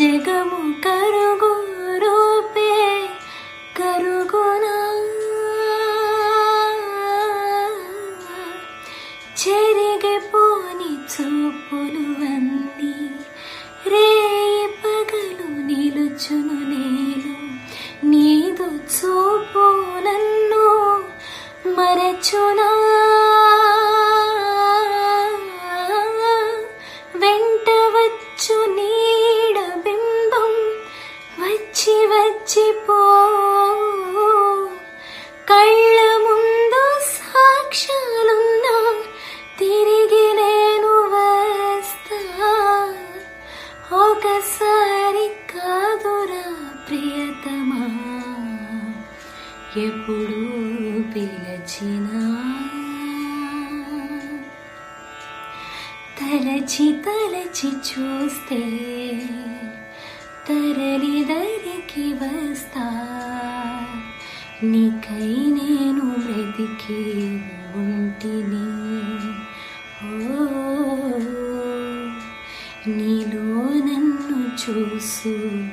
జగము కరుగు రూపే కరుగునా చెరిగిపోని చూపులు అన్నీ రేయి పగలు నిలుచును నేను నీదు చూపు నన్ను మరచునా వెంట వచ్చు నీడ బింబం వచ్చి వచ్చిపో కళ్ళ ముందు సాక్ష్యాలున్నా తిరిగి నేను వస్తా ఒకసారి కాదురా ప్రియతమా ఎప్పుడు పిలచినా తలచి తలచి చూస్తే తరలి దరికి వస్తా నీకై నేను బ్రతికి ఉంటిని ఓ నీలో నన్ను చూసుకుంటిని.